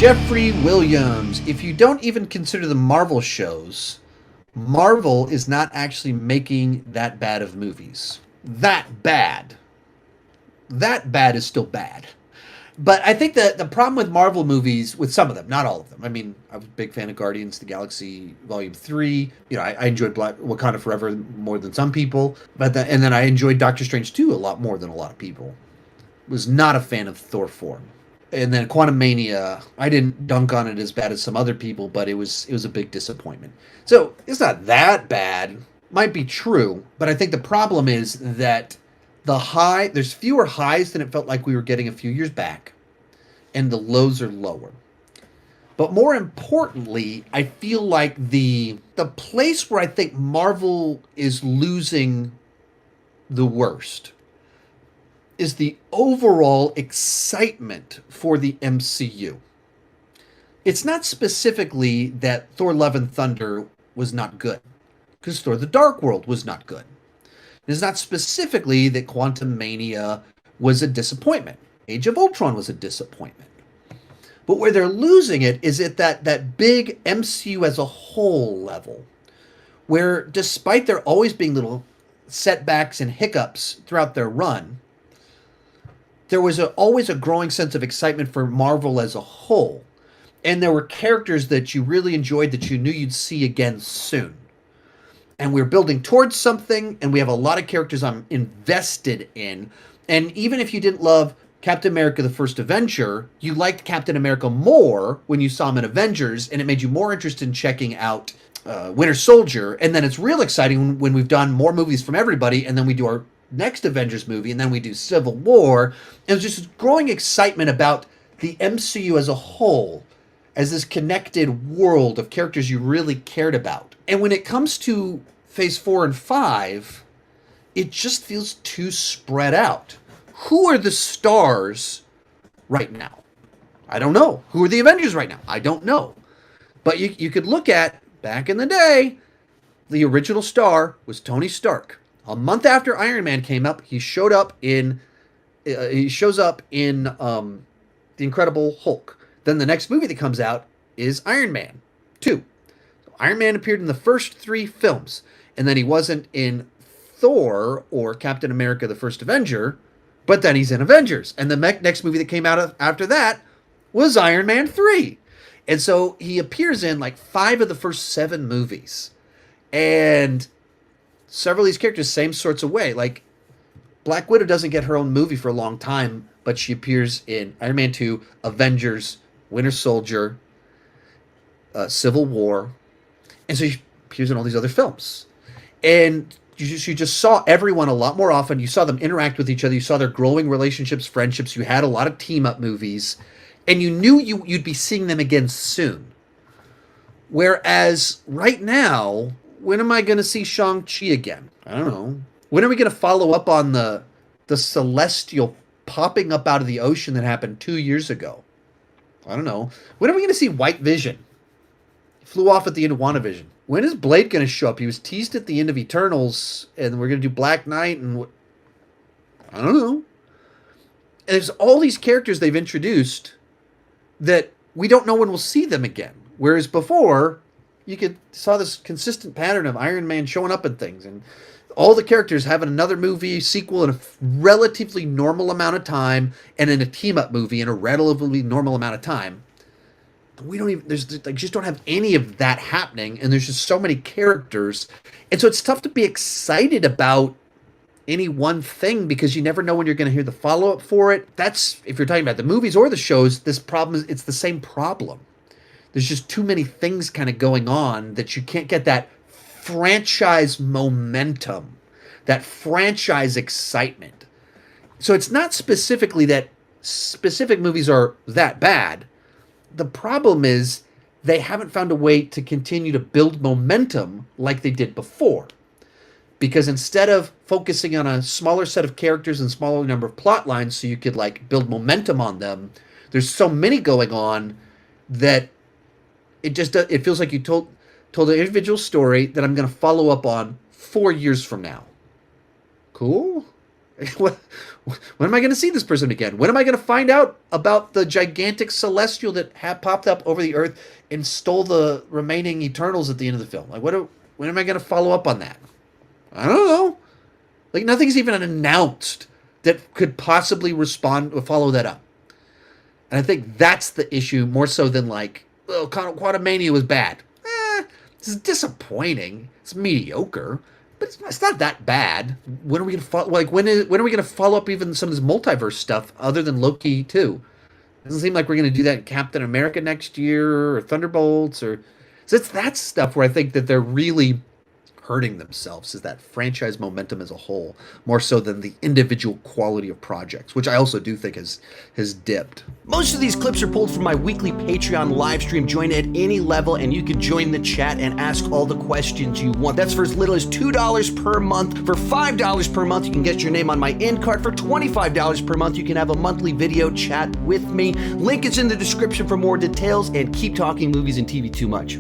Jeffrey Williams. If you don't even consider the Marvel shows, Marvel is not actually making that bad of movies. That bad. That bad is still bad. But I think that the problem with Marvel movies, with some of them, not all of them. I mean, I was a big fan of Guardians of the Galaxy Volume 3. You know, I enjoyed Black Wakanda Forever more than some people. And then I enjoyed Doctor Strange 2 a lot more than a lot of people. Was not a fan of Thor 4. And then Quantum Mania, I didn't dunk on it as bad as some other people, but it was a big disappointment. So it's not that bad. Might be true, but I think the problem is that there's fewer highs than it felt like we were getting a few years back, and the lows are lower. But more importantly, I feel like the place where I think Marvel is losing the worst is the overall excitement for the MCU. It's not specifically that Thor Love and Thunder was not good, because Thor the Dark World was not good. It's not specifically that Quantum Mania was a disappointment. Age of Ultron was a disappointment. But where they're losing it is at that big MCU as a whole level, where despite there always being little setbacks and hiccups throughout their run, there was always a growing sense of excitement for Marvel as a whole. And there were characters that you really enjoyed that you knew you'd see again soon. And we're building towards something, and we have a lot of characters I'm invested in. And even if you didn't love Captain America the First Avenger, you liked Captain America more when you saw him in Avengers, and it made you more interested in checking out Winter Soldier. And then it's real exciting when we've done more movies from everybody, and then we do our next Avengers movie, and then we do Civil War. And there's just growing excitement about the MCU as a whole, as this connected world of characters you really cared about. And when it comes to Phase 4 and 5, it just feels too spread out. Who are the stars right now? I don't know. Who are the Avengers right now? I don't know. But you could look at, back in the day, the original star was Tony Stark. A month after Iron Man came up, he shows up in The Incredible Hulk. Then the next movie that comes out is Iron Man 2. So Iron Man appeared in the first 3 films, and then he wasn't in Thor or Captain America the First Avenger, but then he's in Avengers. And the next movie that came out after that was Iron Man 3. And so he appears in like 5 of the first 7 movies. And several of these characters, same sorts of way. Like, Black Widow doesn't get her own movie for a long time, but she appears in Iron Man 2, Avengers, Winter Soldier, Civil War. And so she appears in all these other films. And you just saw everyone a lot more often. You saw them interact with each other. You saw their growing relationships, friendships. You had a lot of team-up movies. And you knew you'd be seeing them again soon. Whereas right now, when am I going to see Shang-Chi again? I don't know. When are we going to follow up on the Celestial popping up out of the ocean that happened 2 years ago? I don't know. When are we going to see White Vision? He flew off at the end of WandaVision. When is Blade going to show up? He was teased at the end of Eternals, and we're going to do Black Knight, and I don't know. And there's all these characters they've introduced that we don't know when we'll see them again. Whereas before, you saw this consistent pattern of Iron Man showing up in things, and all the characters having another movie sequel in a relatively normal amount of time, and in a team-up movie in a relatively normal amount of time. We don't even, just don't have any of that happening, and there's just so many characters, and so it's tough to be excited about any one thing because you never know when you're going to hear the follow-up for it. That's, if you're talking about the movies or the shows, this problem is, it's the same problem. There's just too many things kind of going on that you can't get that franchise momentum, that franchise excitement. So it's not specifically that specific movies are that bad. The problem is they haven't found a way to continue to build momentum like they did before. Because instead of focusing on a smaller set of characters and smaller number of plot lines so you could like build momentum on them, there's so many going on that it feels like you told an individual story that I'm going to follow up on 4 years from now. Cool. What, when am I going to see this person again? When am I going to find out about the gigantic celestial that popped up over the earth and stole the remaining Eternals at the end of the film? Like, when am I going to follow up on that? I don't know. Like, nothing's even announced that could possibly follow that up. And I think that's the issue more so than like, oh, Quantumania was bad. This is disappointing. It's mediocre, but it's not that bad. When are we gonna when are we gonna follow up even some of this multiverse stuff other than Loki 2? It doesn't seem like we're gonna do that in Captain America next year or Thunderbolts or so it's that stuff where I think that they're really hurting themselves is that franchise momentum as a whole, more so than the individual quality of projects, which I also do think has dipped. Most of these clips are pulled from my weekly Patreon live stream. Join at any level and you can join the chat and ask all the questions you want. That's for as little as $2 per month. For $5 per month, you can get your name on my end card. For $25 per month, you can have a monthly video chat with me. Link is in the description for more details, and keep talking movies and TV too much.